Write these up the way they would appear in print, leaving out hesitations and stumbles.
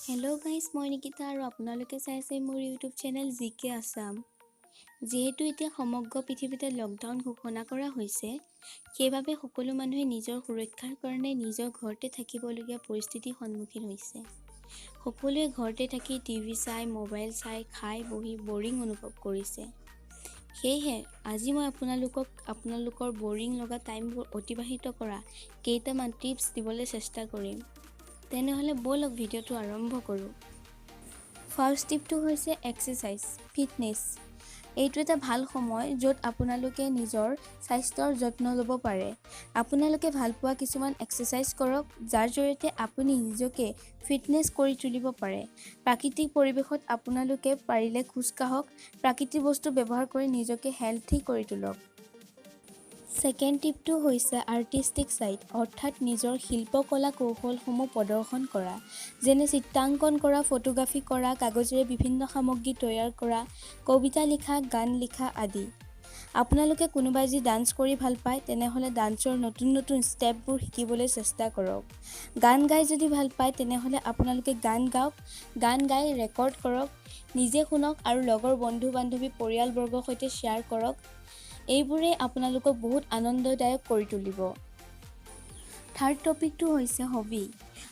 Hello' guys, মই নিকিতা আৰু আপোনালোকে চাইছে মোৰ ইউটিউব চেনেল জিকে আছাম। যিহেতু এতিয়া সমগ্ৰ পৃথিৱীতে লকডাউন ঘোষণা কৰা হৈছে, সেইবাবে সকলো মানুহে নিজৰ সুৰক্ষাৰ কাৰণে নিজৰ ঘৰতে থাকিবলগীয়া পৰিস্থিতিৰ সন্মুখীন হৈছে। সকলোৱে ঘৰতে থাকি টিভি চাই, মোবাইল চাই, খাই বহি বৰিং অনুভৱ কৰিছে। সেয়েহে আজি মই আপোনালোকৰ বৰিং লগা টাইমবোৰ অতিবাহিত কৰা কেইটামান টিপছ দিবলৈ চেষ্টা কৰিম। তেনেহ'লে ব'লক ভিডিঅ'টো আৰম্ভ কৰোঁ। ফাৰ্ষ্ট টিপটো হৈছে এক্সাৰচাইজ, ফিটনেছ। এইটো এটা ভাল সময় য'ত আপোনালোকে নিজৰ স্বাস্থ্যৰ যত্ন ল'ব পাৰে। আপোনালোকে ভাল পোৱা কিছুমান এক্সাৰচাইজ কৰক, যাৰ জৰিয়তে আপুনি নিজকে ফিটনেছ কৰি তুলিব পাৰে। প্ৰাকৃতিক পৰিৱেশত আপোনালোকে পাৰিলে খোজ কাঢ়ক, প্ৰাকৃতিক বস্তু ব্যৱহাৰ কৰি নিজকে হেল্থি কৰি তোলক। ছেকেণ্ড টিপটো হৈছে আৰ্টিষ্টিক ছাইড, অৰ্থাৎ নিজৰ শিল্পকলা কৌশলসমূহ প্ৰদৰ্শন কৰা, যেনে চিত্ৰাংকন কৰা, ফটোগ্ৰাফী কৰা, কাগজেৰে বিভিন্ন সামগ্ৰী তৈয়াৰ কৰা, কবিতা লিখা, গান লিখা আদি। আপোনালোকে কোনোবাই যদি ডান্স কৰি ভাল পায়, তেনেহ'লে ডান্সৰ নতুন নতুন ষ্টেপবোৰ শিকিবলৈ চেষ্টা কৰক। গান গাই যদি ভাল পায়, তেনেহ'লে আপোনালোকে গান গাওক, গান গাই ৰেকৰ্ড কৰক, নিজে শুনক আৰু লগৰ বন্ধু-বান্ধৱী, পৰিয়ালবৰ্গৰ সৈতে শ্বেয়াৰ কৰক। এইবোৰে আপোনালোকক বহুত আনন্দদায়ক কৰি তুলিব। থাৰ্ড টপিকটো হৈছে হবি,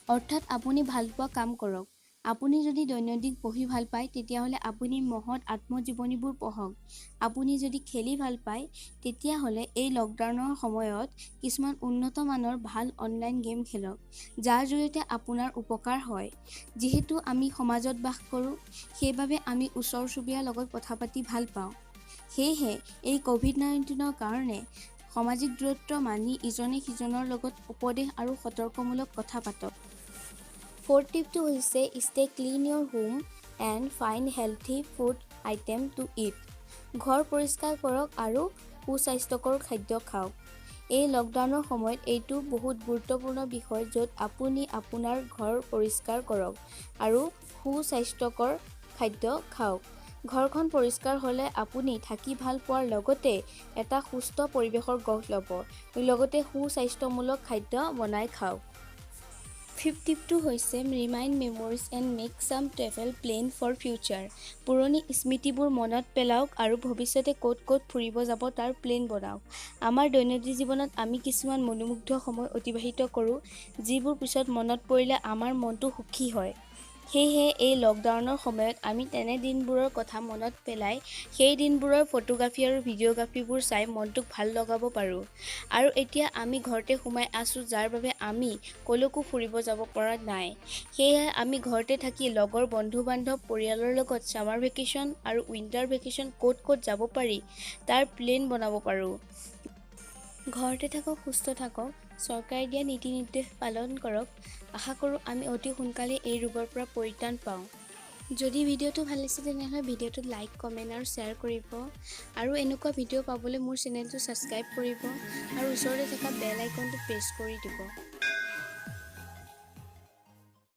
অৰ্থাৎ আপুনি ভাল পোৱা কাম কৰক। আপুনি যদি দৈনন্দিন পঢ়ি ভাল পায়, তেতিয়াহ'লে আপুনি মহৎ আত্মজীৱনীবোৰ পঢ়ক। আপুনি যদি খেলি ভাল পায়, তেতিয়াহ'লে এই লকডাউনৰ সময়ত কিছুমান উন্নত মানৰ ভাল অনলাইন গেম খেলক, যাৰ জৰিয়তে আপোনাৰ উপকাৰ হয়। যিহেতু আমি সমাজত বাস কৰোঁ, সেইবাবে আমি ওচৰ চুবুৰীয়াৰ লগত কথা পাতি ভাল পাওঁ। সেয়েহে এই ক'ভিড-19ৰ কাৰণে সামাজিক দূৰত্ব মানি ইজনে সিজনৰ লগত উপদেশ আৰু সতৰ্কমূলক কথা পাতক। ফ'ৰ্থ টিপটো হৈছে stay clean your home and find healthy food item to eat. ঘৰ পৰিষ্কাৰ কৰক আৰু সুস্বাস্থ্যকৰ খাদ্য খাওক। এই লকডাউনৰ সময়ত এইটো বহুত গুৰুত্বপূৰ্ণ বিষয়, য'ত আপুনি আপোনাৰ ঘৰ পৰিষ্কাৰ কৰক আৰু সুস্বাস্থ্যকৰ খাদ্য খাওক। ঘৰখন পৰিষ্কাৰ হ'লে আপুনি থাকি ভাল পোৱাৰ লগতে এটা সুস্থ পৰিৱেশৰ গঢ় ল'ব, লগতে সুস্বাস্থ্যমূলক খাদ্য বনাই খাওক। ফিফ্থ টিপটো হৈছে remind memories and make some travel plan for future. পুৰণি স্মৃতিবোৰ মনত পেলাওক আৰু ভৱিষ্যতে ক'ত ক'ত ফুৰিব যাব তাৰ প্লেন বনাওক। আমাৰ দৈনন্দিন জীৱনত আমি কিছুমান মনোমুগ্ধ সময় অতিবাহিত কৰোঁ, যিবোৰ পিছত মনত পৰিলে আমাৰ মনটো সুখী হয়। সেয়েহে এই লকডাউনৰ সময়ত আমি তেনে দিনবোৰৰ কথা মনত পেলাই সেই দিনবোৰৰ ফটোগ্ৰাফী আৰু ভিডিঅ'গ্ৰাফীবোৰ চাই মনটোক ভাল লগাব পাৰোঁ। আৰু এতিয়া আমি ঘৰতে সোমাই আছোঁ, যাৰ বাবে আমি ক'লৈকো ফুৰিব যাব পৰা নাই। সেয়েহে আমি ঘৰতে থাকি লগৰ বন্ধু-বান্ধৱ, পৰিয়ালৰ লগত ছামাৰ ভেকেশ্যন আৰু উইণ্টাৰ ভেকেশ্যন ক'ত ক'ত যাব পাৰি তাৰ প্লেন বনাব পাৰোঁ। ঘৰতে থাকক, সুস্থ থাকক, চৰকাৰে দিয়া নীতি নিৰ্দেশ পালন কৰক। আশা কৰোঁ আমি অতি সোনকালে এই ৰোগৰ পৰা পৰিত্ৰাণ পাওঁ। যদি ভিডিঅ'টো ভাল লাগিছে, তেনেহ'লে ভিডিঅ'টোত লাইক, কমেণ্ট আৰু শ্বেয়াৰ কৰিব আৰু এনেকুৱা ভিডিঅ' পাবলৈ মোৰ চেনেলটো ছাবস্ক্ৰাইব কৰিব আৰু ওচৰতে থকা বেল আইকনটো প্ৰেছ কৰি দিব।